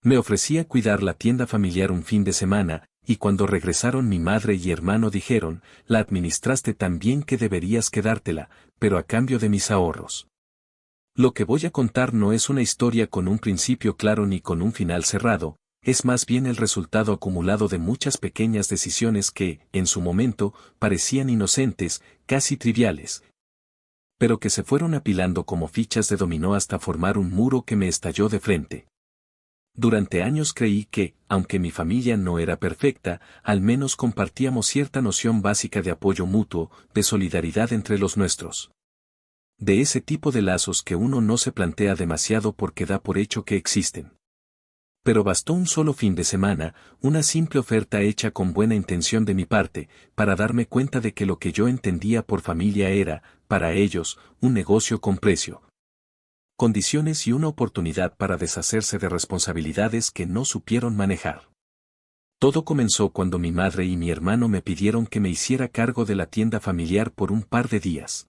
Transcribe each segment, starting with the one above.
Me ofrecía cuidar la tienda familiar un fin de semana, y cuando regresaron mi madre y hermano dijeron, la administraste tan bien que deberías quedártela, pero a cambio de mis ahorros. Lo que voy a contar no es una historia con un principio claro ni con un final cerrado, es más bien el resultado acumulado de muchas pequeñas decisiones que, en su momento, parecían inocentes, casi triviales, pero que se fueron apilando como fichas de dominó hasta formar un muro que me estalló de frente. Durante años creí que, aunque mi familia no era perfecta, al menos compartíamos cierta noción básica de apoyo mutuo, de solidaridad entre los nuestros. De ese tipo de lazos que uno no se plantea demasiado porque da por hecho que existen. Pero bastó un solo fin de semana, una simple oferta hecha con buena intención de mi parte, para darme cuenta de que lo que yo entendía por familia era, para ellos, un negocio con precio, condiciones y una oportunidad para deshacerse de responsabilidades que no supieron manejar. Todo comenzó cuando mi madre y mi hermano me pidieron que me hiciera cargo de la tienda familiar por un par de días.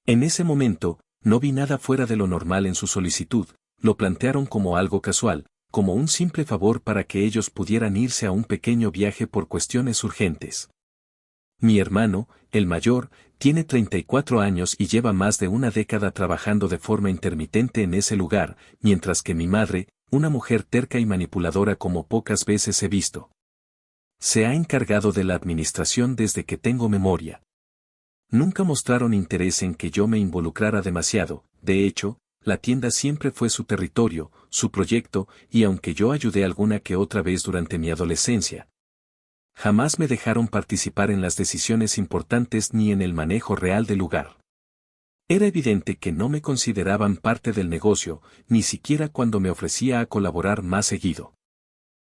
En ese momento, no vi nada fuera de lo normal en su solicitud, lo plantearon como algo casual, como un simple favor para que ellos pudieran irse a un pequeño viaje por cuestiones urgentes. Mi hermano, el mayor, tiene 34 años y lleva más de una década trabajando de forma intermitente en ese lugar, mientras que mi madre, una mujer terca y manipuladora como pocas veces he visto, se ha encargado de la administración desde que tengo memoria. Nunca mostraron interés en que yo me involucrara demasiado, de hecho, la tienda siempre fue su territorio, su proyecto, y aunque yo ayudé alguna que otra vez durante mi adolescencia, jamás me dejaron participar en las decisiones importantes ni en el manejo real del lugar. Era evidente que no me consideraban parte del negocio, ni siquiera cuando me ofrecía a colaborar más seguido.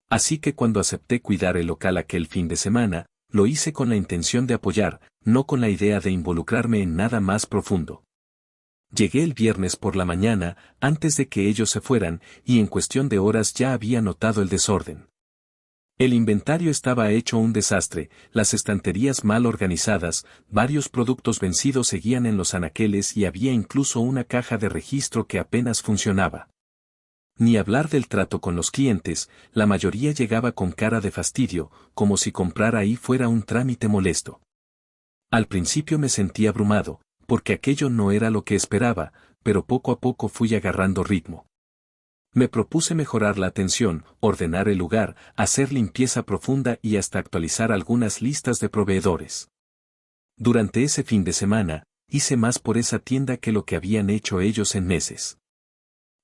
Así que cuando acepté cuidar el local aquel fin de semana, lo hice con la intención de apoyar, no con la idea de involucrarme en nada más profundo. Llegué el viernes por la mañana, antes de que ellos se fueran, y en cuestión de horas ya había notado el desorden. El inventario estaba hecho un desastre, las estanterías mal organizadas, varios productos vencidos seguían en los anaqueles y había incluso una caja de registro que apenas funcionaba. Ni hablar del trato con los clientes, la mayoría llegaba con cara de fastidio, como si comprar ahí fuera un trámite molesto. Al principio me sentí abrumado, porque aquello no era lo que esperaba, pero poco a poco fui agarrando ritmo. Me propuse mejorar la atención, ordenar el lugar, hacer limpieza profunda y hasta actualizar algunas listas de proveedores. Durante ese fin de semana, hice más por esa tienda que lo que habían hecho ellos en meses.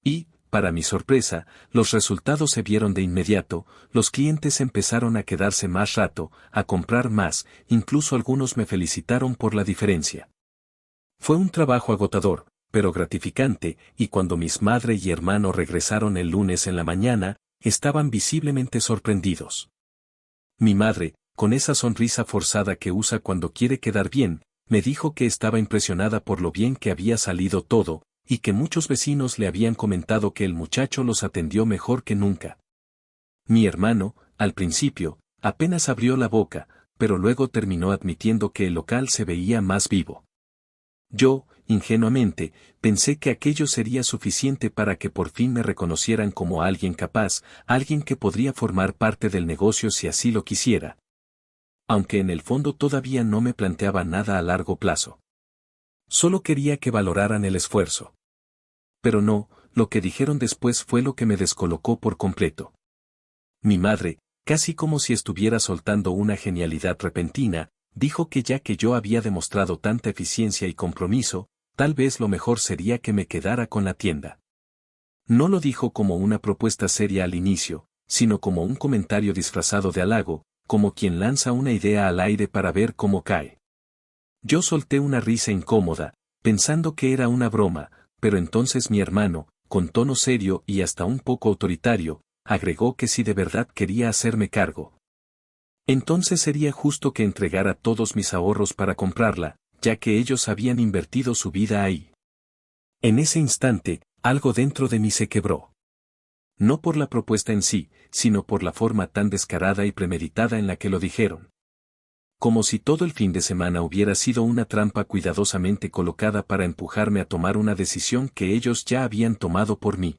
Y, para mi sorpresa, los resultados se vieron de inmediato, los clientes empezaron a quedarse más rato, a comprar más, incluso algunos me felicitaron por la diferencia. Fue un trabajo agotador, pero gratificante, y cuando mis madre y hermano regresaron el lunes en la mañana, estaban visiblemente sorprendidos. Mi madre, con esa sonrisa forzada que usa cuando quiere quedar bien, me dijo que estaba impresionada por lo bien que había salido todo, y que muchos vecinos le habían comentado que el muchacho los atendió mejor que nunca. Mi hermano, al principio, apenas abrió la boca, pero luego terminó admitiendo que el local se veía más vivo. Yo, ingenuamente, pensé que aquello sería suficiente para que por fin me reconocieran como alguien capaz, alguien que podría formar parte del negocio si así lo quisiera. Aunque en el fondo todavía no me planteaba nada a largo plazo. Solo quería que valoraran el esfuerzo. Pero no, lo que dijeron después fue lo que me descolocó por completo. Mi madre, casi como si estuviera soltando una genialidad repentina, dijo que ya que yo había demostrado tanta eficiencia y compromiso, tal vez lo mejor sería que me quedara con la tienda. No lo dijo como una propuesta seria al inicio, sino como un comentario disfrazado de halago, como quien lanza una idea al aire para ver cómo cae. Yo solté una risa incómoda, pensando que era una broma, pero entonces mi hermano, con tono serio y hasta un poco autoritario, agregó que si de verdad quería hacerme cargo, entonces sería justo que entregara todos mis ahorros para comprarla, ya que ellos habían invertido su vida ahí. En ese instante, algo dentro de mí se quebró. No por la propuesta en sí, sino por la forma tan descarada y premeditada en la que lo dijeron. Como si todo el fin de semana hubiera sido una trampa cuidadosamente colocada para empujarme a tomar una decisión que ellos ya habían tomado por mí.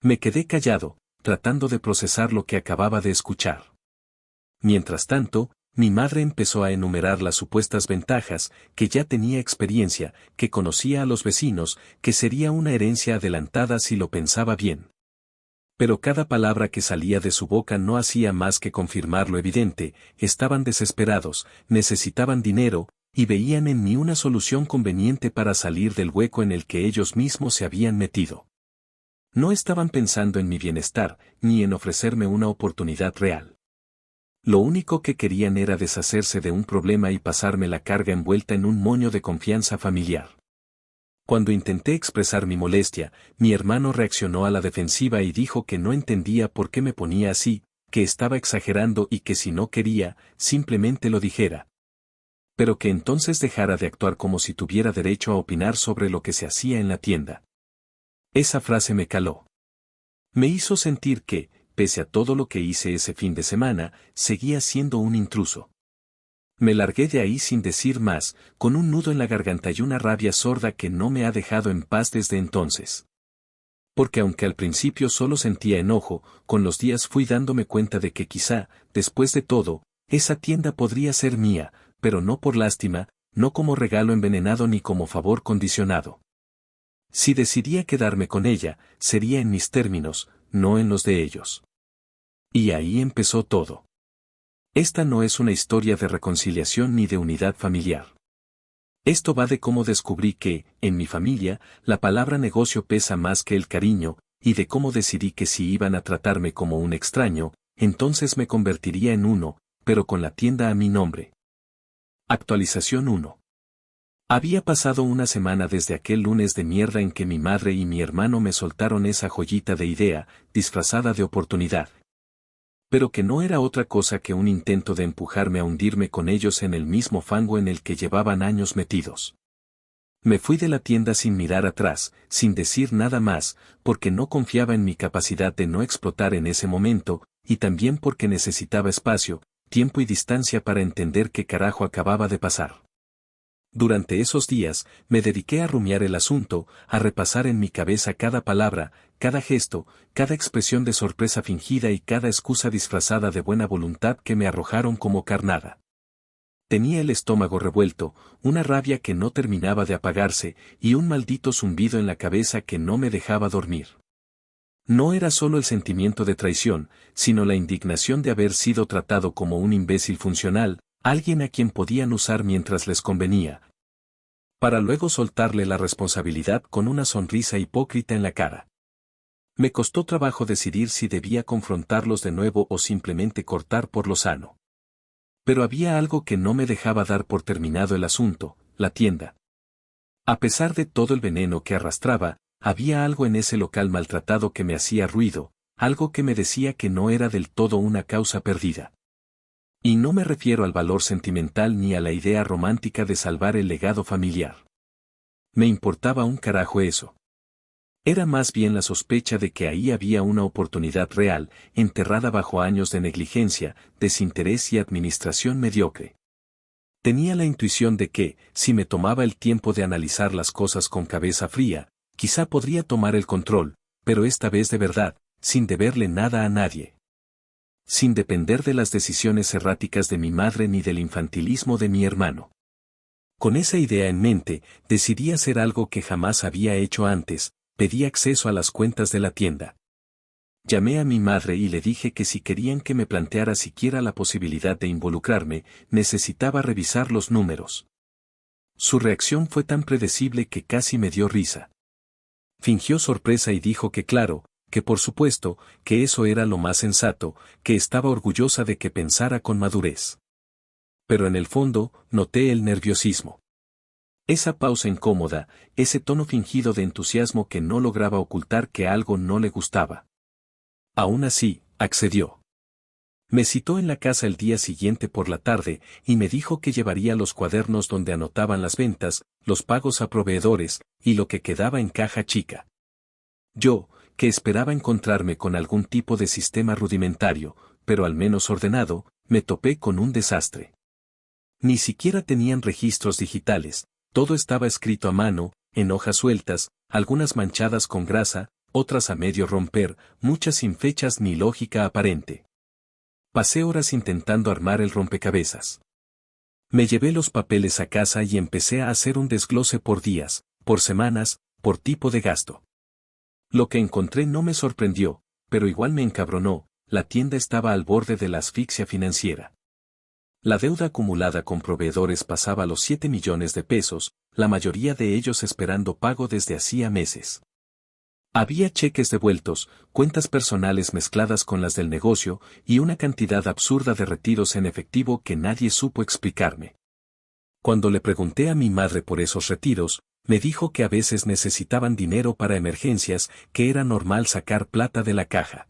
Me quedé callado, tratando de procesar lo que acababa de escuchar. Mientras tanto, mi madre empezó a enumerar las supuestas ventajas, que ya tenía experiencia, que conocía a los vecinos, que sería una herencia adelantada si lo pensaba bien. Pero cada palabra que salía de su boca no hacía más que confirmar lo evidente: estaban desesperados, necesitaban dinero, y veían en mí una solución conveniente para salir del hueco en el que ellos mismos se habían metido. No estaban pensando en mi bienestar, ni en ofrecerme una oportunidad real. Lo único que querían era deshacerse de un problema y pasarme la carga envuelta en un moño de confianza familiar. Cuando intenté expresar mi molestia, mi hermano reaccionó a la defensiva y dijo que no entendía por qué me ponía así, que estaba exagerando y que si no quería, simplemente lo dijera. Pero que entonces dejara de actuar como si tuviera derecho a opinar sobre lo que se hacía en la tienda. Esa frase me caló. Me hizo sentir que, pese a todo lo que hice ese fin de semana, seguía siendo un intruso. Me largué de ahí sin decir más, con un nudo en la garganta y una rabia sorda que no me ha dejado en paz desde entonces. Porque aunque al principio solo sentía enojo, con los días fui dándome cuenta de que quizá, después de todo, esa tienda podría ser mía, pero no por lástima, no como regalo envenenado ni como favor condicionado. Si decidía quedarme con ella, sería en mis términos, no en los de ellos. Y ahí empezó todo. Esta no es una historia de reconciliación ni de unidad familiar. Esto va de cómo descubrí que, en mi familia, la palabra negocio pesa más que el cariño, y de cómo decidí que si iban a tratarme como un extraño, entonces me convertiría en uno, pero con la tienda a mi nombre. Actualización 1. Había pasado una semana desde aquel lunes de mierda en que mi madre y mi hermano me soltaron esa joyita de idea, disfrazada de oportunidad. Pero que no era otra cosa que un intento de empujarme a hundirme con ellos en el mismo fango en el que llevaban años metidos. Me fui de la tienda sin mirar atrás, sin decir nada más, porque no confiaba en mi capacidad de no explotar en ese momento, y también porque necesitaba espacio, tiempo y distancia para entender qué carajo acababa de pasar. Durante esos días, me dediqué a rumiar el asunto, a repasar en mi cabeza cada palabra, cada gesto, cada expresión de sorpresa fingida y cada excusa disfrazada de buena voluntad que me arrojaron como carnada. Tenía el estómago revuelto, una rabia que no terminaba de apagarse, y un maldito zumbido en la cabeza que no me dejaba dormir. No era solo el sentimiento de traición, sino la indignación de haber sido tratado como un imbécil funcional, alguien a quien podían usar mientras les convenía, para luego soltarle la responsabilidad con una sonrisa hipócrita en la cara. Me costó trabajo decidir si debía confrontarlos de nuevo o simplemente cortar por lo sano. Pero había algo que no me dejaba dar por terminado el asunto: la tienda. A pesar de todo el veneno que arrastraba, había algo en ese local maltratado que me hacía ruido, algo que me decía que no era del todo una causa perdida. Y no me refiero al valor sentimental ni a la idea romántica de salvar el legado familiar. Me importaba un carajo eso. Era más bien la sospecha de que ahí había una oportunidad real, enterrada bajo años de negligencia, desinterés y administración mediocre. Tenía la intuición de que, si me tomaba el tiempo de analizar las cosas con cabeza fría, quizá podría tomar el control, pero esta vez de verdad, sin deberle nada a nadie. Sin depender de las decisiones erráticas de mi madre ni del infantilismo de mi hermano. Con esa idea en mente, decidí hacer algo que jamás había hecho antes: pedí acceso a las cuentas de la tienda. Llamé a mi madre y le dije que si querían que me planteara siquiera la posibilidad de involucrarme, necesitaba revisar los números. Su reacción fue tan predecible que casi me dio risa. Fingió sorpresa y dijo que claro, que por supuesto, que eso era lo más sensato, que estaba orgullosa de que pensara con madurez. Pero en el fondo, noté el nerviosismo. Esa pausa incómoda, ese tono fingido de entusiasmo que no lograba ocultar que algo no le gustaba. Aún así, accedió. Me citó en la casa el día siguiente por la tarde, y me dijo que llevaría los cuadernos donde anotaban las ventas, los pagos a proveedores, y lo que quedaba en caja chica. Yo, que esperaba encontrarme con algún tipo de sistema rudimentario, pero al menos ordenado, me topé con un desastre. Ni siquiera tenían registros digitales, todo estaba escrito a mano, en hojas sueltas, algunas manchadas con grasa, otras a medio romper, muchas sin fechas ni lógica aparente. Pasé horas intentando armar el rompecabezas. Me llevé los papeles a casa y empecé a hacer un desglose por días, por semanas, por tipo de gasto. Lo que encontré no me sorprendió, pero igual me encabronó. La tienda estaba al borde de la asfixia financiera. La deuda acumulada con proveedores pasaba los 7 millones de pesos, la mayoría de ellos esperando pago desde hacía meses. Había cheques devueltos, cuentas personales mezcladas con las del negocio y una cantidad absurda de retiros en efectivo que nadie supo explicarme. Cuando le pregunté a mi madre por esos retiros, me dijo que a veces necesitaban dinero para emergencias, que era normal sacar plata de la caja.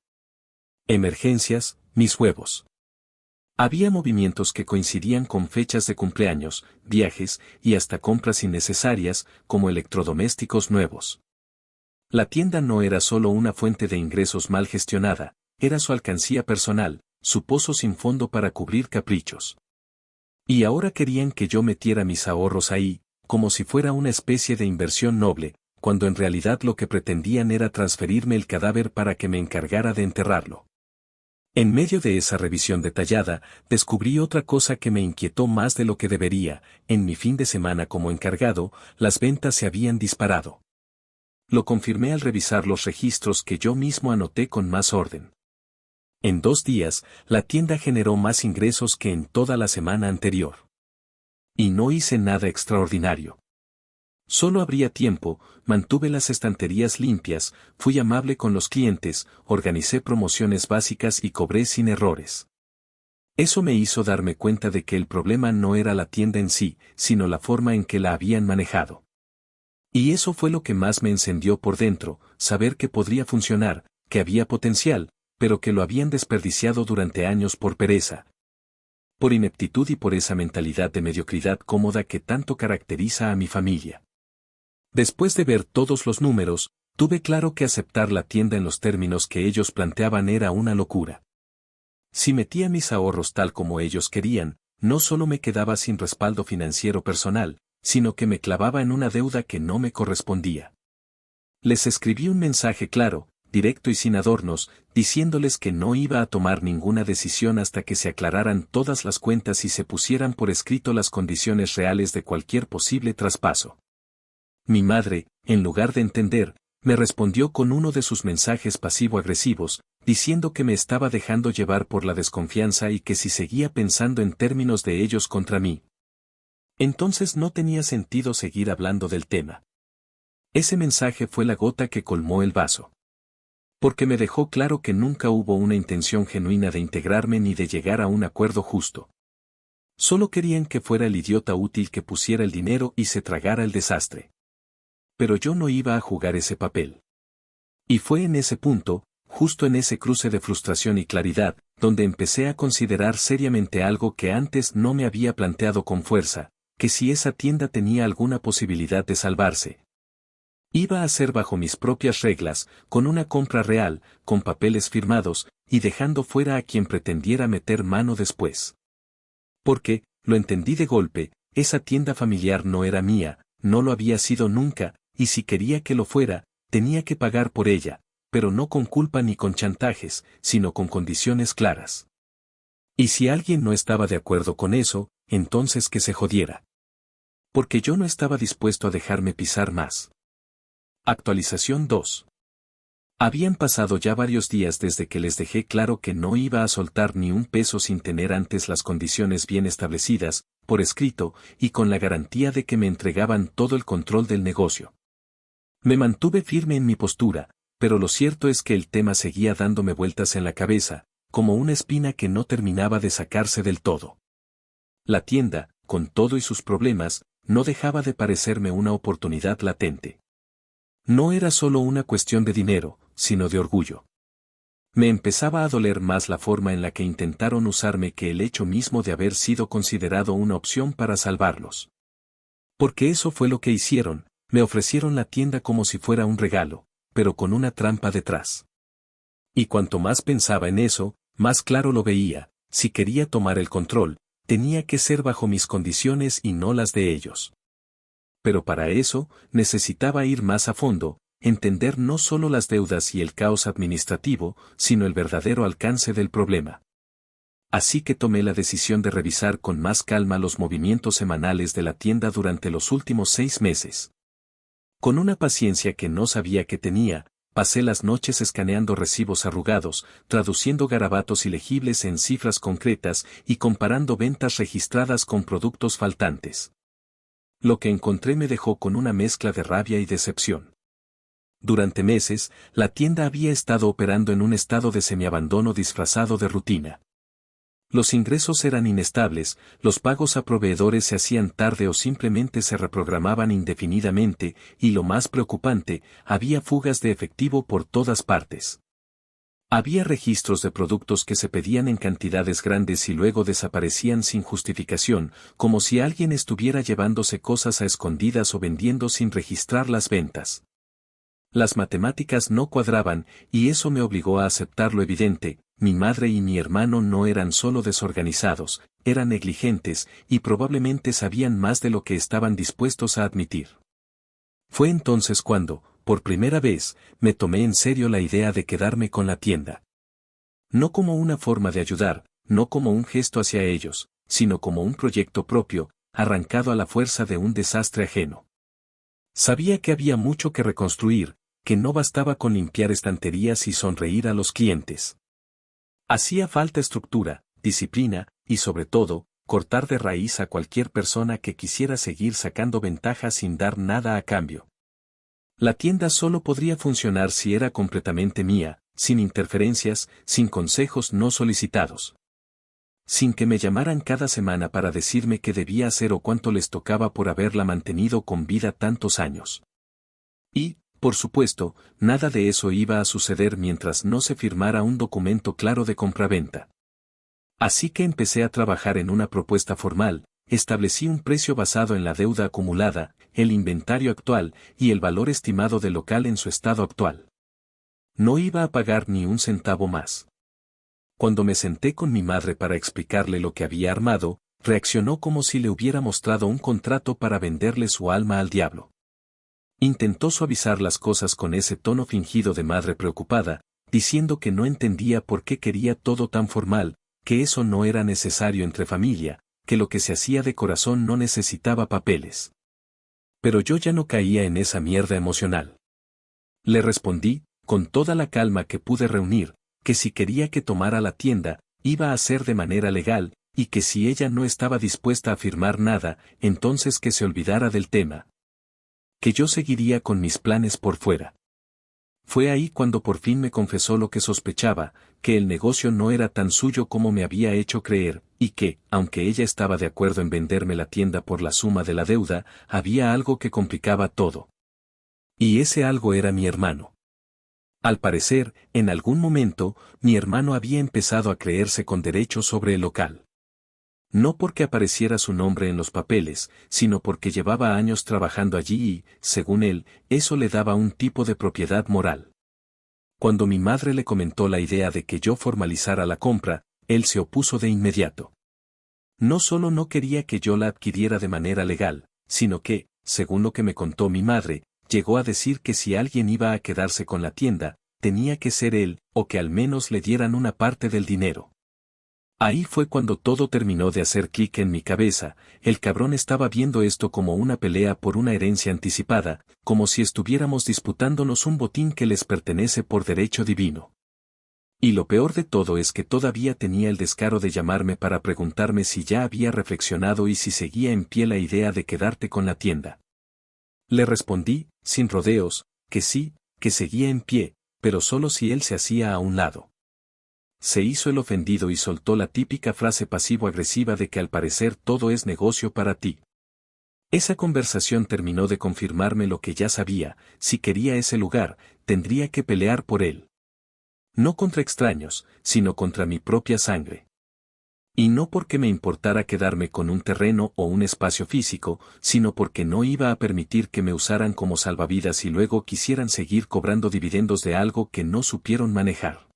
Emergencias, mis huevos. Había movimientos que coincidían con fechas de cumpleaños, viajes y hasta compras innecesarias, como electrodomésticos nuevos. La tienda no era solo una fuente de ingresos mal gestionada, era su alcancía personal, su pozo sin fondo para cubrir caprichos. Y ahora querían que yo metiera mis ahorros ahí, como si fuera una especie de inversión noble, cuando en realidad lo que pretendían era transferirme el cadáver para que me encargara de enterrarlo. En medio de esa revisión detallada, descubrí otra cosa que me inquietó más de lo que debería. En mi fin de semana como encargado, las ventas se habían disparado. Lo confirmé al revisar los registros que yo mismo anoté con más orden. En 2 días, la tienda generó más ingresos que en toda la semana anterior. Y no hice nada extraordinario. Solo habría tiempo, mantuve las estanterías limpias, fui amable con los clientes, organicé promociones básicas y cobré sin errores. Eso me hizo darme cuenta de que el problema no era la tienda en sí, sino la forma en que la habían manejado. Y eso fue lo que más me encendió por dentro, saber que podría funcionar, que había potencial, pero que lo habían desperdiciado durante años por pereza, por ineptitud y por esa mentalidad de mediocridad cómoda que tanto caracteriza a mi familia. Después de ver todos los números, tuve claro que aceptar la tienda en los términos que ellos planteaban era una locura. Si metía mis ahorros tal como ellos querían, no solo me quedaba sin respaldo financiero personal, sino que me clavaba en una deuda que no me correspondía. Les escribí un mensaje claro, directo y sin adornos, diciéndoles que no iba a tomar ninguna decisión hasta que se aclararan todas las cuentas y se pusieran por escrito las condiciones reales de cualquier posible traspaso. Mi madre, en lugar de entender, me respondió con uno de sus mensajes pasivo-agresivos, diciendo que me estaba dejando llevar por la desconfianza y que si seguía pensando en términos de ellos contra mí, entonces no tenía sentido seguir hablando del tema. Ese mensaje fue la gota que colmó el vaso. Porque me dejó claro que nunca hubo una intención genuina de integrarme ni de llegar a un acuerdo justo. Solo querían que fuera el idiota útil que pusiera el dinero y se tragara el desastre. Pero yo no iba a jugar ese papel. Y fue en ese punto, justo en ese cruce de frustración y claridad, donde empecé a considerar seriamente algo que antes no me había planteado con fuerza, que si esa tienda tenía alguna posibilidad de salvarse, iba a ser bajo mis propias reglas, con una compra real, con papeles firmados, y dejando fuera a quien pretendiera meter mano después. Porque, lo entendí de golpe, esa tienda familiar no era mía, no lo había sido nunca, y si quería que lo fuera, tenía que pagar por ella, pero no con culpa ni con chantajes, sino con condiciones claras. Y si alguien no estaba de acuerdo con eso, entonces que se jodiera. Porque yo no estaba dispuesto a dejarme pisar más. Actualización 2. Habían pasado ya varios días desde que les dejé claro que no iba a soltar ni un peso sin tener antes las condiciones bien establecidas, por escrito, y con la garantía de que me entregaban todo el control del negocio. Me mantuve firme en mi postura, pero lo cierto es que el tema seguía dándome vueltas en la cabeza, como una espina que no terminaba de sacarse del todo. La tienda, con todo y sus problemas, no dejaba de parecerme una oportunidad latente. No era solo una cuestión de dinero, sino de orgullo. Me empezaba a doler más la forma en la que intentaron usarme que el hecho mismo de haber sido considerado una opción para salvarlos. Porque eso fue lo que hicieron, me ofrecieron la tienda como si fuera un regalo, pero con una trampa detrás. Y cuanto más pensaba en eso, más claro lo veía, si quería tomar el control, tenía que ser bajo mis condiciones y no las de ellos. Pero para eso, necesitaba ir más a fondo, entender no solo las deudas y el caos administrativo, sino el verdadero alcance del problema. Así que tomé la decisión de revisar con más calma los movimientos semanales de la tienda durante los últimos 6 meses. Con una paciencia que no sabía que tenía, pasé las noches escaneando recibos arrugados, traduciendo garabatos ilegibles en cifras concretas y comparando ventas registradas con productos faltantes. Lo que encontré me dejó con una mezcla de rabia y decepción. Durante meses, la tienda había estado operando en un estado de semiabandono disfrazado de rutina. Los ingresos eran inestables, los pagos a proveedores se hacían tarde o simplemente se reprogramaban indefinidamente, y lo más preocupante, había fugas de efectivo por todas partes. Había registros de productos que se pedían en cantidades grandes y luego desaparecían sin justificación, como si alguien estuviera llevándose cosas a escondidas o vendiendo sin registrar las ventas. Las matemáticas no cuadraban, y eso me obligó a aceptar lo evidente: mi madre y mi hermano no eran solo desorganizados, eran negligentes, y probablemente sabían más de lo que estaban dispuestos a admitir. Fue entonces cuando, por primera vez, me tomé en serio la idea de quedarme con la tienda. No como una forma de ayudar, no como un gesto hacia ellos, sino como un proyecto propio, arrancado a la fuerza de un desastre ajeno. Sabía que había mucho que reconstruir, que no bastaba con limpiar estanterías y sonreír a los clientes. Hacía falta estructura, disciplina, y sobre todo, cortar de raíz a cualquier persona que quisiera seguir sacando ventaja sin dar nada a cambio. La tienda solo podría funcionar si era completamente mía, sin interferencias, sin consejos no solicitados. Sin que me llamaran cada semana para decirme qué debía hacer o cuánto les tocaba por haberla mantenido con vida tantos años. Y, por supuesto, nada de eso iba a suceder mientras no se firmara un documento claro de compraventa. Así que empecé a trabajar en una propuesta formal, establecí un precio basado en la deuda acumulada, el inventario actual y el valor estimado del local en su estado actual. No iba a pagar ni un centavo más. Cuando me senté con mi madre para explicarle lo que había armado, reaccionó como si le hubiera mostrado un contrato para venderle su alma al diablo. Intentó suavizar las cosas con ese tono fingido de madre preocupada, diciendo que no entendía por qué quería todo tan formal, que eso no era necesario entre familia, que lo que se hacía de corazón no necesitaba papeles. Pero yo ya no caía en esa mierda emocional. Le respondí, con toda la calma que pude reunir, que si quería que tomara la tienda, iba a ser de manera legal, y que si ella no estaba dispuesta a firmar nada, entonces que se olvidara del tema. Que yo seguiría con mis planes por fuera. Fue ahí cuando por fin me confesó lo que sospechaba, que el negocio no era tan suyo como me había hecho creer, y que, aunque ella estaba de acuerdo en venderme la tienda por la suma de la deuda, había algo que complicaba todo. Y ese algo era mi hermano. Al parecer, en algún momento, mi hermano había empezado a creerse con derecho sobre el local. No porque apareciera su nombre en los papeles, sino porque llevaba años trabajando allí y, según él, eso le daba un tipo de propiedad moral. Cuando mi madre le comentó la idea de que yo formalizara la compra, él se opuso de inmediato. No solo no quería que yo la adquiriera de manera legal, sino que, según lo que me contó mi madre, llegó a decir que si alguien iba a quedarse con la tienda, tenía que ser él, o que al menos le dieran una parte del dinero. Ahí fue cuando todo terminó de hacer clic en mi cabeza. El cabrón estaba viendo esto como una pelea por una herencia anticipada, como si estuviéramos disputándonos un botín que les pertenece por derecho divino. Y lo peor de todo es que todavía tenía el descaro de llamarme para preguntarme si ya había reflexionado y si seguía en pie la idea de quedarte con la tienda. Le respondí, sin rodeos, que sí, que seguía en pie, pero solo si él se hacía a un lado. Se hizo el ofendido y soltó la típica frase pasivo-agresiva de que al parecer todo es negocio para ti. Esa conversación terminó de confirmarme lo que ya sabía: si quería ese lugar, tendría que pelear por él. No contra extraños, sino contra mi propia sangre. Y no porque me importara quedarme con un terreno o un espacio físico, sino porque no iba a permitir que me usaran como salvavidas y luego quisieran seguir cobrando dividendos de algo que no supieron manejar.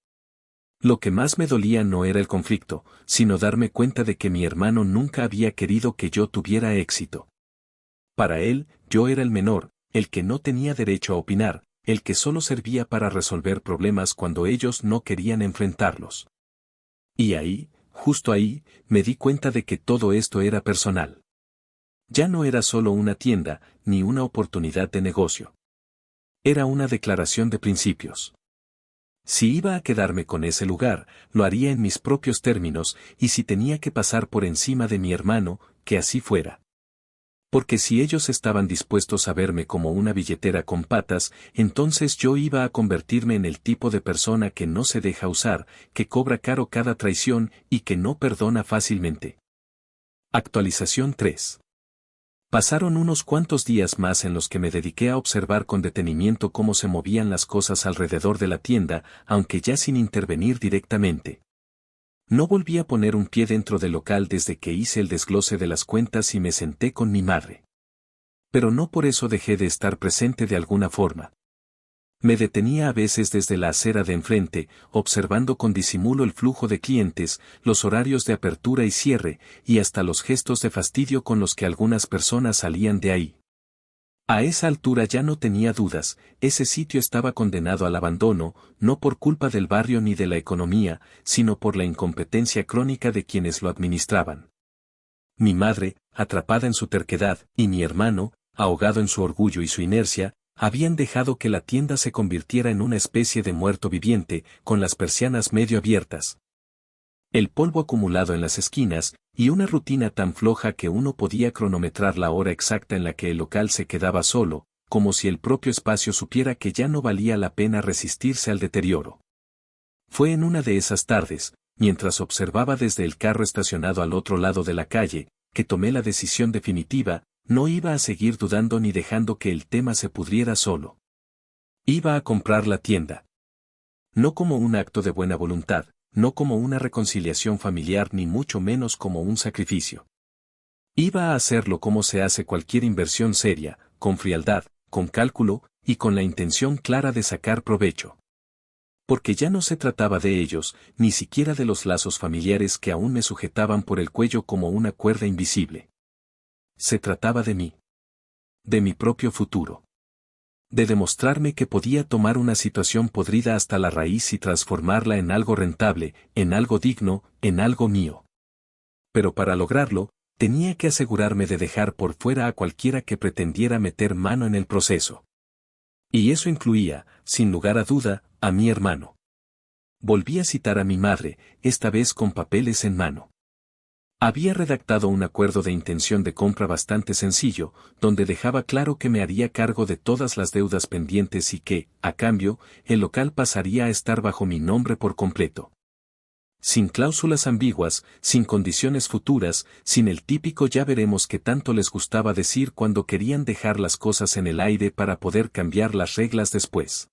Lo que más me dolía no era el conflicto, sino darme cuenta de que mi hermano nunca había querido que yo tuviera éxito. Para él, yo era el menor, el que no tenía derecho a opinar, el que solo servía para resolver problemas cuando ellos no querían enfrentarlos. Y ahí, justo ahí, me di cuenta de que todo esto era personal. Ya no era solo una tienda, ni una oportunidad de negocio. Era una declaración de principios. Si iba a quedarme con ese lugar, lo haría en mis propios términos, y si tenía que pasar por encima de mi hermano, que así fuera. Porque si ellos estaban dispuestos a verme como una billetera con patas, entonces yo iba a convertirme en el tipo de persona que no se deja usar, que cobra caro cada traición y que no perdona fácilmente. Actualización 3. Pasaron unos cuantos días más en los que me dediqué a observar con detenimiento cómo se movían las cosas alrededor de la tienda, aunque ya sin intervenir directamente. No volví a poner un pie dentro del local desde que hice el desglose de las cuentas y me senté con mi madre. Pero no por eso dejé de estar presente de alguna forma. Me detenía a veces desde la acera de enfrente, observando con disimulo el flujo de clientes, los horarios de apertura y cierre, y hasta los gestos de fastidio con los que algunas personas salían de ahí. A esa altura ya no tenía dudas, ese sitio estaba condenado al abandono, no por culpa del barrio ni de la economía, sino por la incompetencia crónica de quienes lo administraban. Mi madre, atrapada en su terquedad, y mi hermano, ahogado en su orgullo y su inercia, habían dejado que la tienda se convirtiera en una especie de muerto viviente, con las persianas medio abiertas. El polvo acumulado en las esquinas, y una rutina tan floja que uno podía cronometrar la hora exacta en la que el local se quedaba solo, como si el propio espacio supiera que ya no valía la pena resistirse al deterioro. Fue en una de esas tardes, mientras observaba desde el carro estacionado al otro lado de la calle, que tomé la decisión definitiva, no iba a seguir dudando ni dejando que el tema se pudriera solo. Iba a comprar la tienda. No como un acto de buena voluntad, no como una reconciliación familiar ni mucho menos como un sacrificio. Iba a hacerlo como se hace cualquier inversión seria, con frialdad, con cálculo, y con la intención clara de sacar provecho. Porque ya no se trataba de ellos, ni siquiera de los lazos familiares que aún me sujetaban por el cuello como una cuerda invisible. Se trataba de mí. De mi propio futuro. De demostrarme que podía tomar una situación podrida hasta la raíz y transformarla en algo rentable, en algo digno, en algo mío. Pero para lograrlo, tenía que asegurarme de dejar por fuera a cualquiera que pretendiera meter mano en el proceso. Y eso incluía, sin lugar a duda, a mi hermano. Volví a citar a mi madre, esta vez con papeles en mano. Había redactado un acuerdo de intención de compra bastante sencillo, donde dejaba claro que me haría cargo de todas las deudas pendientes y que, a cambio, el local pasaría a estar bajo mi nombre por completo. Sin cláusulas ambiguas, sin condiciones futuras, sin el típico ya veremos que tanto les gustaba decir cuando querían dejar las cosas en el aire para poder cambiar las reglas después.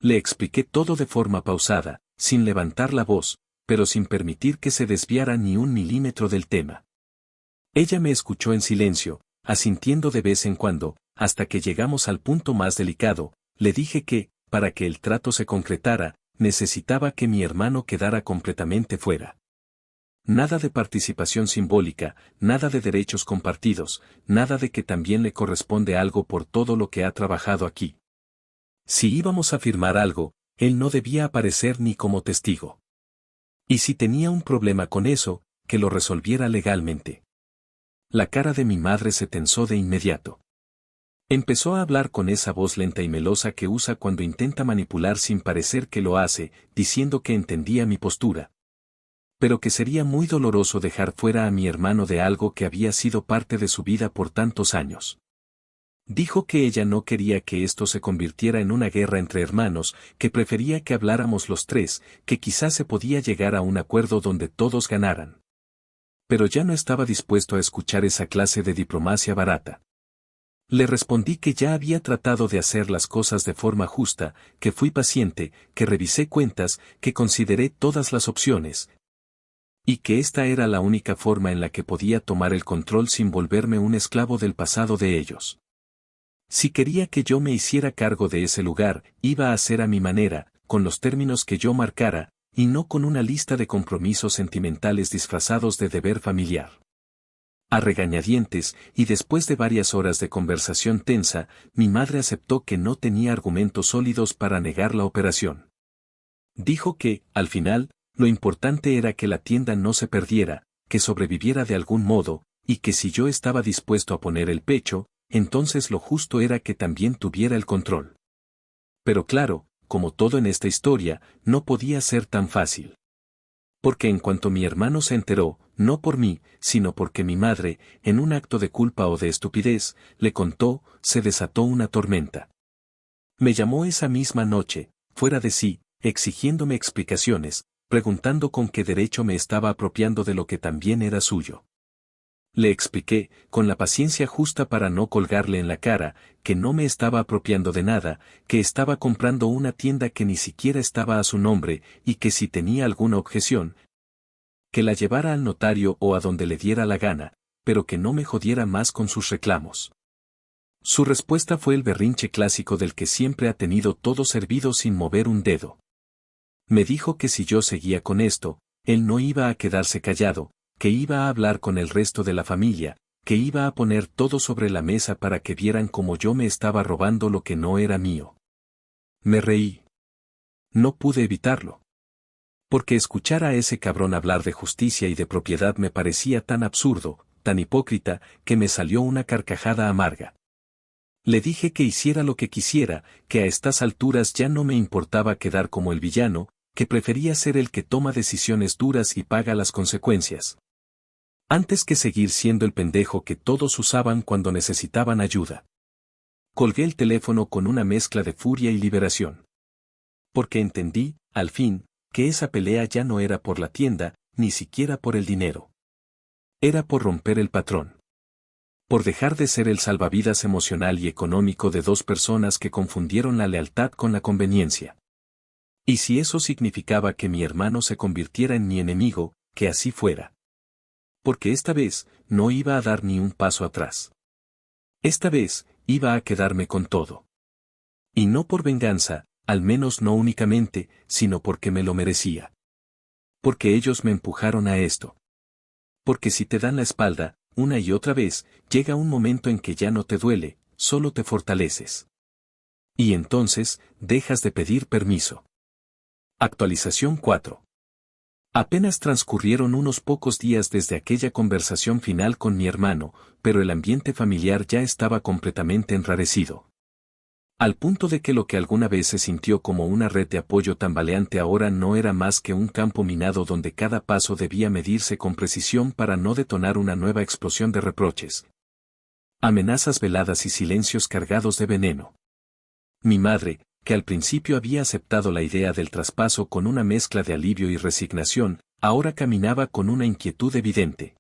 Le expliqué todo de forma pausada, sin levantar la voz, pero sin permitir que se desviara ni un milímetro del tema. Ella me escuchó en silencio, asintiendo de vez en cuando, hasta que llegamos al punto más delicado. Le dije que, para que el trato se concretara, necesitaba que mi hermano quedara completamente fuera. Nada de participación simbólica, nada de derechos compartidos, nada de que también le corresponde algo por todo lo que ha trabajado aquí. Si íbamos a firmar algo, él no debía aparecer ni como testigo. Y si tenía un problema con eso, que lo resolviera legalmente. La cara de mi madre se tensó de inmediato. Empezó a hablar con esa voz lenta y melosa que usa cuando intenta manipular sin parecer que lo hace, diciendo que entendía mi postura. Pero que sería muy doloroso dejar fuera a mi hermano de algo que había sido parte de su vida por tantos años. Dijo que ella no quería que esto se convirtiera en una guerra entre hermanos, que prefería que habláramos los tres, que quizás se podía llegar a un acuerdo donde todos ganaran. Pero ya no estaba dispuesto a escuchar esa clase de diplomacia barata. Le respondí que ya había tratado de hacer las cosas de forma justa, que fui paciente, que revisé cuentas, que consideré todas las opciones, y que esta era la única forma en la que podía tomar el control sin volverme un esclavo del pasado de ellos. Si quería que yo me hiciera cargo de ese lugar, iba a ser a mi manera, con los términos que yo marcara, y no con una lista de compromisos sentimentales disfrazados de deber familiar. A regañadientes, y después de varias horas de conversación tensa, mi madre aceptó que no tenía argumentos sólidos para negar la operación. Dijo que, al final, lo importante era que la tienda no se perdiera, que sobreviviera de algún modo, y que si yo estaba dispuesto a poner el pecho, entonces lo justo era que también tuviera el control. Pero claro, como todo en esta historia, no podía ser tan fácil. Porque en cuanto mi hermano se enteró, no por mí, sino porque mi madre, en un acto de culpa o de estupidez, le contó, se desató una tormenta. Me llamó esa misma noche, fuera de sí, exigiéndome explicaciones, preguntando con qué derecho me estaba apropiando de lo que también era suyo. Le expliqué, con la paciencia justa para no colgarle en la cara, que no me estaba apropiando de nada, que estaba comprando una tienda que ni siquiera estaba a su nombre, y que si tenía alguna objeción, que la llevara al notario o a donde le diera la gana, pero que no me jodiera más con sus reclamos. Su respuesta fue el berrinche clásico del que siempre ha tenido todo servido sin mover un dedo. Me dijo que si yo seguía con esto, él no iba a quedarse callado, que iba a hablar con el resto de la familia, que iba a poner todo sobre la mesa para que vieran cómo yo me estaba robando lo que no era mío. Me reí. No pude evitarlo. Porque escuchar a ese cabrón hablar de justicia y de propiedad me parecía tan absurdo, tan hipócrita, que me salió una carcajada amarga. Le dije que hiciera lo que quisiera, que a estas alturas ya no me importaba quedar como el villano, que prefería ser el que toma decisiones duras y paga las consecuencias, antes que seguir siendo el pendejo que todos usaban cuando necesitaban ayuda. Colgué el teléfono con una mezcla de furia y liberación. Porque entendí, al fin, que esa pelea ya no era por la tienda, ni siquiera por el dinero. Era por romper el patrón. Por dejar de ser el salvavidas emocional y económico de dos personas que confundieron la lealtad con la conveniencia. Y si eso significaba que mi hermano se convirtiera en mi enemigo, que así fuera. Porque esta vez, no iba a dar ni un paso atrás. Esta vez, iba a quedarme con todo. Y no por venganza, al menos no únicamente, sino porque me lo merecía. Porque ellos me empujaron a esto. Porque si te dan la espalda, una y otra vez, llega un momento en que ya no te duele, solo te fortaleces. Y entonces, dejas de pedir permiso. Actualización 4. Apenas transcurrieron unos pocos días desde aquella conversación final con mi hermano, pero el ambiente familiar ya estaba completamente enrarecido. Al punto de que lo que alguna vez se sintió como una red de apoyo tambaleante ahora no era más que un campo minado donde cada paso debía medirse con precisión para no detonar una nueva explosión de reproches, amenazas veladas y silencios cargados de veneno. Mi madre, que al principio había aceptado la idea del traspaso con una mezcla de alivio y resignación, ahora caminaba con una inquietud evidente.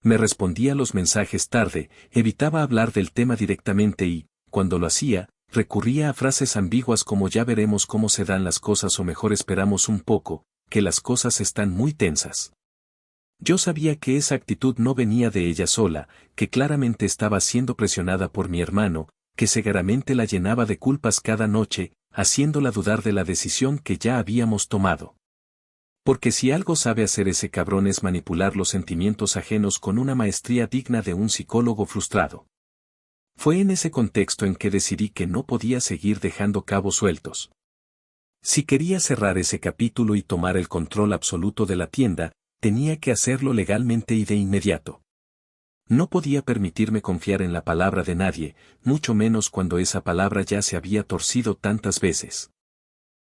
Me respondía los mensajes tarde, evitaba hablar del tema directamente y, cuando lo hacía, recurría a frases ambiguas como ya veremos cómo se dan las cosas o mejor esperamos un poco, que las cosas están muy tensas. Yo sabía que esa actitud no venía de ella sola, que claramente estaba siendo presionada por mi hermano, que cegaramente la llenaba de culpas cada noche, haciéndola dudar de la decisión que ya habíamos tomado. Porque si algo sabe hacer ese cabrón es manipular los sentimientos ajenos con una maestría digna de un psicólogo frustrado. Fue en ese contexto en que decidí que no podía seguir dejando cabos sueltos. Si quería cerrar ese capítulo y tomar el control absoluto de la tienda, tenía que hacerlo legalmente y de inmediato. No podía permitirme confiar en la palabra de nadie, mucho menos cuando esa palabra ya se había torcido tantas veces.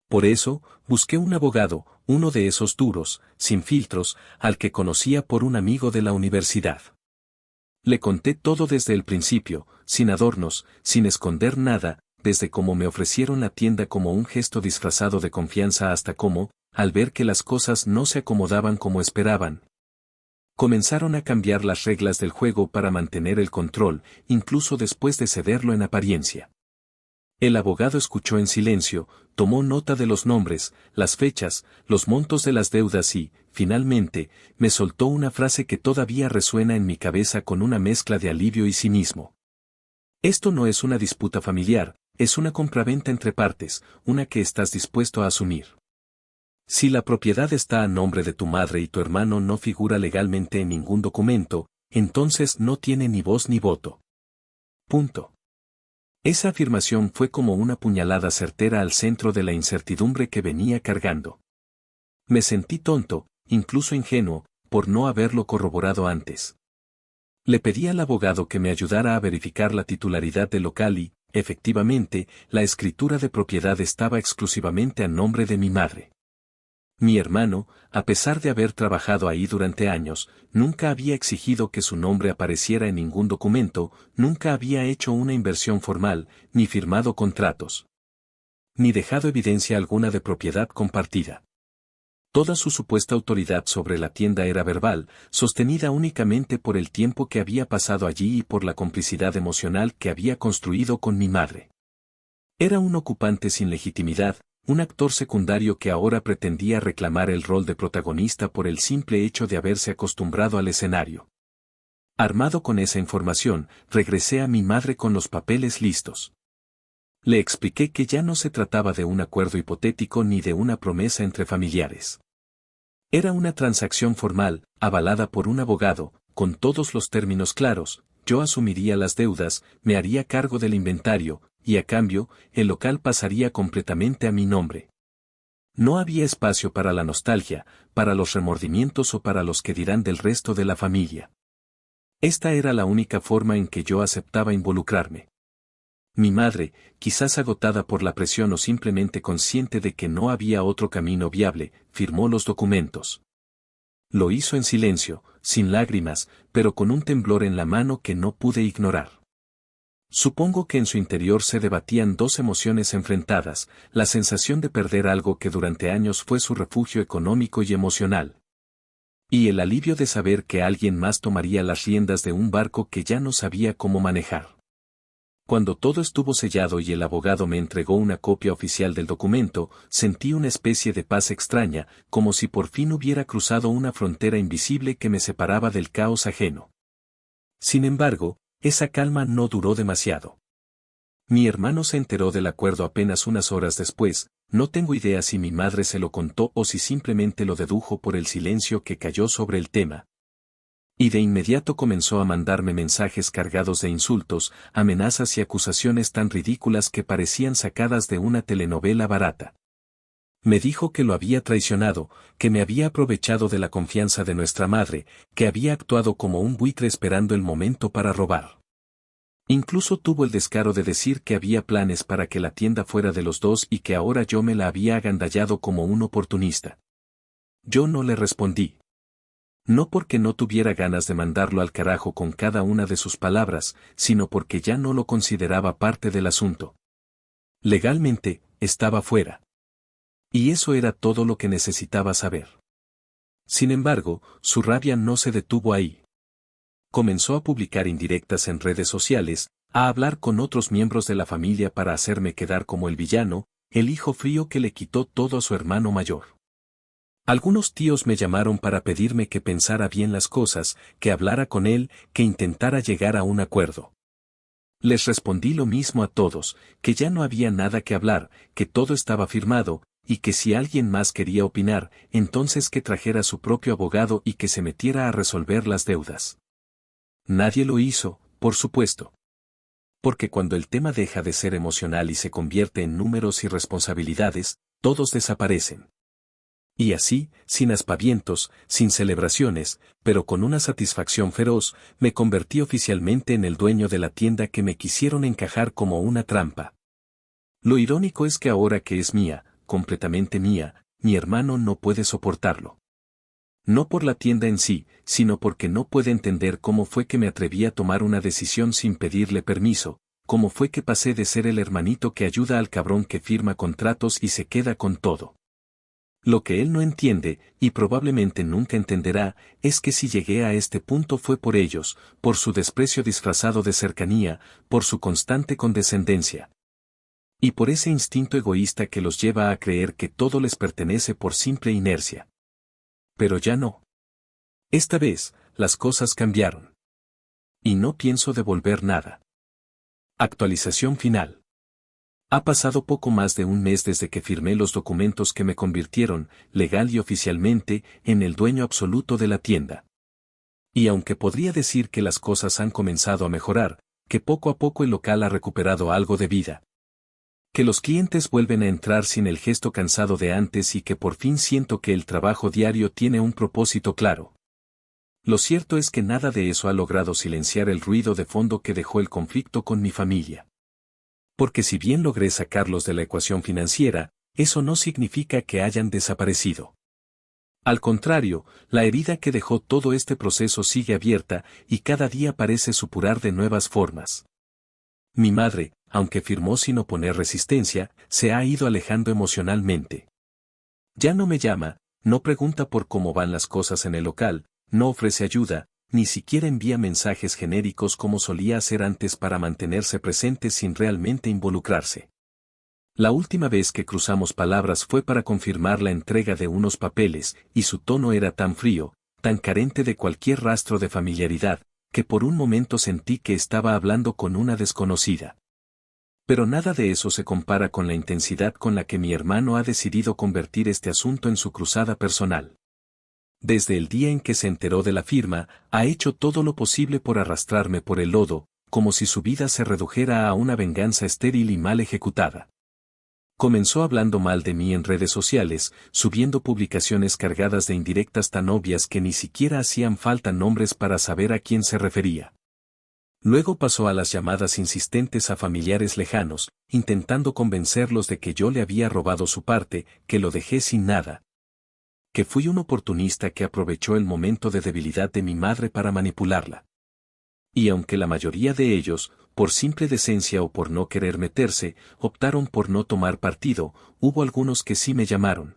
Por eso, busqué un abogado, uno de esos duros, sin filtros, al que conocía por un amigo de la universidad. Le conté todo desde el principio, sin adornos, sin esconder nada, desde cómo me ofrecieron la tienda como un gesto disfrazado de confianza hasta cómo, al ver que las cosas no se acomodaban como esperaban, comenzaron a cambiar las reglas del juego para mantener el control, incluso después de cederlo en apariencia. El abogado escuchó en silencio, tomó nota de los nombres, las fechas, los montos de las deudas y, finalmente, me soltó una frase que todavía resuena en mi cabeza con una mezcla de alivio y cinismo. Esto no es una disputa familiar, es una compraventa entre partes, una que estás dispuesto a asumir. Si la propiedad está a nombre de tu madre y tu hermano no figura legalmente en ningún documento, entonces no tiene ni voz ni voto. Punto. Esa afirmación fue como una puñalada certera al centro de la incertidumbre que venía cargando. Me sentí tonto, incluso ingenuo, por no haberlo corroborado antes. Le pedí al abogado que me ayudara a verificar la titularidad del local y, efectivamente, la escritura de propiedad estaba exclusivamente a nombre de mi madre. Mi hermano, a pesar de haber trabajado ahí durante años, nunca había exigido que su nombre apareciera en ningún documento, nunca había hecho una inversión formal, ni firmado contratos, ni dejado evidencia alguna de propiedad compartida. Toda su supuesta autoridad sobre la tienda era verbal, sostenida únicamente por el tiempo que había pasado allí y por la complicidad emocional que había construido con mi madre. Era un ocupante sin legitimidad, un actor secundario que ahora pretendía reclamar el rol de protagonista por el simple hecho de haberse acostumbrado al escenario. Armado con esa información, regresé a mi madre con los papeles listos. Le expliqué que ya no se trataba de un acuerdo hipotético ni de una promesa entre familiares. Era una transacción formal, avalada por un abogado, con todos los términos claros. Yo asumiría las deudas, me haría cargo del inventario, y a cambio, el local pasaría completamente a mi nombre. No había espacio para la nostalgia, para los remordimientos o para los que dirán del resto de la familia. Esta era la única forma en que yo aceptaba involucrarme. Mi madre, quizás agotada por la presión o simplemente consciente de que no había otro camino viable, firmó los documentos. Lo hizo en silencio, sin lágrimas, pero con un temblor en la mano que no pude ignorar. Supongo que en su interior se debatían dos emociones enfrentadas, la sensación de perder algo que durante años fue su refugio económico y emocional. Y el alivio de saber que alguien más tomaría las riendas de un barco que ya no sabía cómo manejar. Cuando todo estuvo sellado y el abogado me entregó una copia oficial del documento, sentí una especie de paz extraña, como si por fin hubiera cruzado una frontera invisible que me separaba del caos ajeno. Sin embargo, esa calma no duró demasiado. Mi hermano se enteró del acuerdo apenas unas horas después, no tengo idea si mi madre se lo contó o si simplemente lo dedujo por el silencio que cayó sobre el tema. Y de inmediato comenzó a mandarme mensajes cargados de insultos, amenazas y acusaciones tan ridículas que parecían sacadas de una telenovela barata. Me dijo que lo había traicionado, que me había aprovechado de la confianza de nuestra madre, que había actuado como un buitre esperando el momento para robar. Incluso tuvo el descaro de decir que había planes para que la tienda fuera de los dos y que ahora yo me la había agandallado como un oportunista. Yo no le respondí. No porque no tuviera ganas de mandarlo al carajo con cada una de sus palabras, sino porque ya no lo consideraba parte del asunto. Legalmente, estaba fuera. Y eso era todo lo que necesitaba saber. Sin embargo, su rabia no se detuvo ahí. Comenzó a publicar indirectas en redes sociales, a hablar con otros miembros de la familia para hacerme quedar como el villano, el hijo frío que le quitó todo a su hermano mayor. Algunos tíos me llamaron para pedirme que pensara bien las cosas, que hablara con él, que intentara llegar a un acuerdo. Les respondí lo mismo a todos, que ya no había nada que hablar, que todo estaba firmado, y que si alguien más quería opinar, entonces que trajera su propio abogado y que se metiera a resolver las deudas. Nadie lo hizo, por supuesto. Porque cuando el tema deja de ser emocional y se convierte en números y responsabilidades, todos desaparecen. Y así, sin aspavientos, sin celebraciones, pero con una satisfacción feroz, me convertí oficialmente en el dueño de la tienda que me quisieron encajar como una trampa. Lo irónico es que ahora que es mía, completamente mía, mi hermano no puede soportarlo. No por la tienda en sí, sino porque no puede entender cómo fue que me atreví a tomar una decisión sin pedirle permiso, cómo fue que pasé de ser el hermanito que ayuda al cabrón que firma contratos y se queda con todo. Lo que él no entiende, y probablemente nunca entenderá, es que si llegué a este punto fue por ellos, por su desprecio disfrazado de cercanía, por su constante condescendencia. Y por ese instinto egoísta que los lleva a creer que todo les pertenece por simple inercia. Pero ya no. Esta vez, las cosas cambiaron. Y no pienso devolver nada. Actualización final. Ha pasado poco más de un mes desde que firmé los documentos que me convirtieron, legal y oficialmente, en el dueño absoluto de la tienda. Y aunque podría decir que las cosas han comenzado a mejorar, que poco a poco el local ha recuperado algo de vida, que los clientes vuelven a entrar sin el gesto cansado de antes y que por fin siento que el trabajo diario tiene un propósito claro. Lo cierto es que nada de eso ha logrado silenciar el ruido de fondo que dejó el conflicto con mi familia. Porque si bien logré sacarlos de la ecuación financiera, eso no significa que hayan desaparecido. Al contrario, la herida que dejó todo este proceso sigue abierta y cada día parece supurar de nuevas formas. Mi madre, aunque firmó sin oponer resistencia, se ha ido alejando emocionalmente. Ya no me llama, no pregunta por cómo van las cosas en el local, no ofrece ayuda, ni siquiera envía mensajes genéricos como solía hacer antes para mantenerse presente sin realmente involucrarse. La última vez que cruzamos palabras fue para confirmar la entrega de unos papeles, y su tono era tan frío, tan carente de cualquier rastro de familiaridad, que por un momento sentí que estaba hablando con una desconocida. Pero nada de eso se compara con la intensidad con la que mi hermano ha decidido convertir este asunto en su cruzada personal. Desde el día en que se enteró de la firma, ha hecho todo lo posible por arrastrarme por el lodo, como si su vida se redujera a una venganza estéril y mal ejecutada. Comenzó hablando mal de mí en redes sociales, subiendo publicaciones cargadas de indirectas tan obvias que ni siquiera hacían falta nombres para saber a quién se refería. Luego pasó a las llamadas insistentes a familiares lejanos, intentando convencerlos de que yo le había robado su parte, que lo dejé sin nada. Que fui un oportunista que aprovechó el momento de debilidad de mi madre para manipularla. Y aunque la mayoría de ellos, por simple decencia o por no querer meterse, optaron por no tomar partido, hubo algunos que sí me llamaron.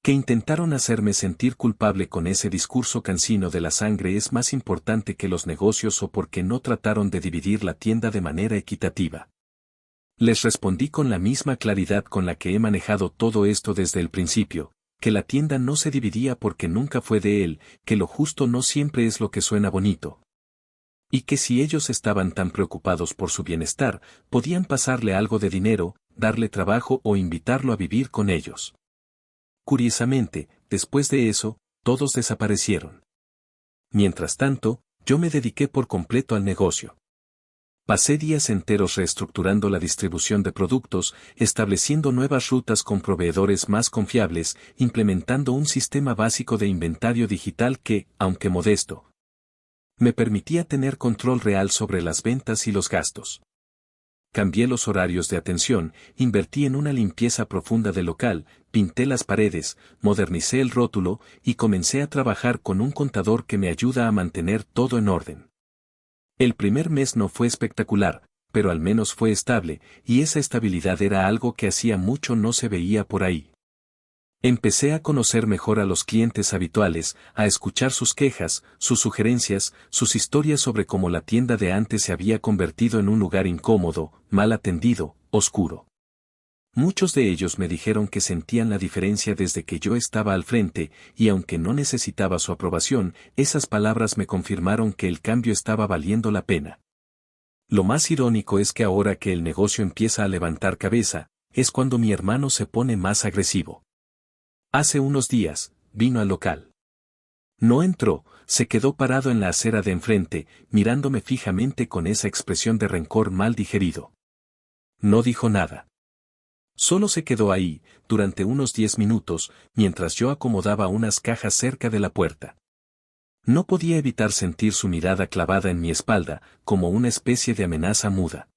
Que intentaron hacerme sentir culpable con ese discurso cansino de la sangre es más importante que los negocios o porque no trataron de dividir la tienda de manera equitativa. Les respondí con la misma claridad con la que he manejado todo esto desde el principio, que la tienda no se dividía porque nunca fue de él, que lo justo no siempre es lo que suena bonito. Y que si ellos estaban tan preocupados por su bienestar, podían pasarle algo de dinero, darle trabajo o invitarlo a vivir con ellos. Curiosamente, después de eso, todos desaparecieron. Mientras tanto, yo me dediqué por completo al negocio. Pasé días enteros reestructurando la distribución de productos, estableciendo nuevas rutas con proveedores más confiables, implementando un sistema básico de inventario digital que, aunque modesto, me permitía tener control real sobre las ventas y los gastos. Cambié los horarios de atención, invertí en una limpieza profunda del local, pinté las paredes, modernicé el rótulo y comencé a trabajar con un contador que me ayuda a mantener todo en orden. El primer mes no fue espectacular, pero al menos fue estable, y esa estabilidad era algo que hacía mucho no se veía por ahí. Empecé a conocer mejor a los clientes habituales, a escuchar sus quejas, sus sugerencias, sus historias sobre cómo la tienda de antes se había convertido en un lugar incómodo, mal atendido, oscuro. Muchos de ellos me dijeron que sentían la diferencia desde que yo estaba al frente, y aunque no necesitaba su aprobación, esas palabras me confirmaron que el cambio estaba valiendo la pena. Lo más irónico es que ahora que el negocio empieza a levantar cabeza, es cuando mi hermano se pone más agresivo. Hace unos días, vino al local. No entró, se quedó parado en la acera de enfrente, mirándome fijamente con esa expresión de rencor mal digerido. No dijo nada. Solo se quedó ahí, durante unos 10 minutos, mientras yo acomodaba unas cajas cerca de la puerta. No podía evitar sentir su mirada clavada en mi espalda, como una especie de amenaza muda.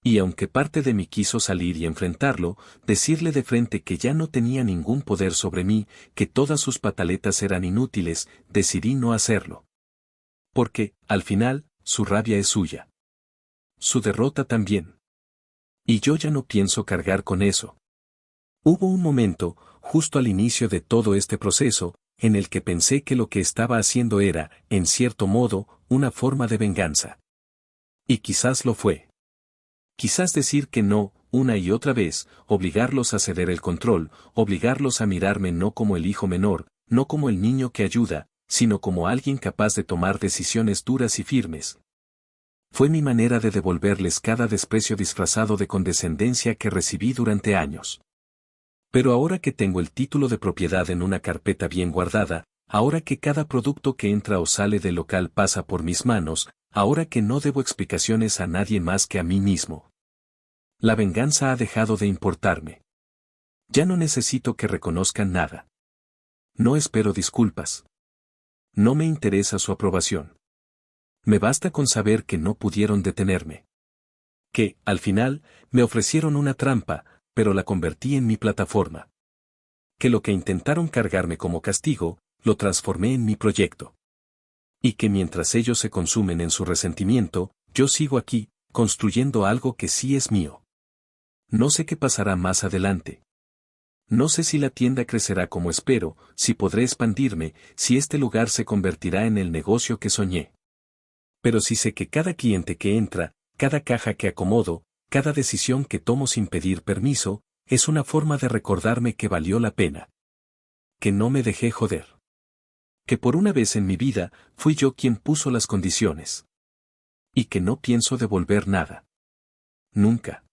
Y aunque parte de mí quiso salir y enfrentarlo, decirle de frente que ya no tenía ningún poder sobre mí, que todas sus pataletas eran inútiles, decidí no hacerlo. Porque, al final, su rabia es suya. Su derrota también. Y yo ya no pienso cargar con eso. Hubo un momento, justo al inicio de todo este proceso, en el que pensé que lo que estaba haciendo era, en cierto modo, una forma de venganza. Y quizás lo fue. Quizás decir que no, una y otra vez, obligarlos a ceder el control, obligarlos a mirarme no como el hijo menor, no como el niño que ayuda, sino como alguien capaz de tomar decisiones duras y firmes. Fue mi manera de devolverles cada desprecio disfrazado de condescendencia que recibí durante años. Pero ahora que tengo el título de propiedad en una carpeta bien guardada, Ahora que cada producto que entra o sale del local pasa por mis manos, ahora que no debo explicaciones a nadie más que a mí mismo. La venganza ha dejado de importarme. Ya no necesito que reconozcan nada. No espero disculpas. No me interesa su aprobación. Me basta con saber que no pudieron detenerme. Que, al final, me ofrecieron una trampa, pero la convertí en mi plataforma. Que lo que intentaron cargarme como castigo, lo transformé en mi proyecto. Y que mientras ellos se consumen en su resentimiento, yo sigo aquí, construyendo algo que sí es mío. No sé qué pasará más adelante. No sé si la tienda crecerá como espero, si podré expandirme, si este lugar se convertirá en el negocio que soñé. Pero sí sé que cada cliente que entra, cada caja que acomodo, cada decisión que tomo sin pedir permiso, es una forma de recordarme que valió la pena. Que no me dejé joder. Que por una vez en mi vida, fui yo quien puso las condiciones. Y que no pienso devolver nada. Nunca.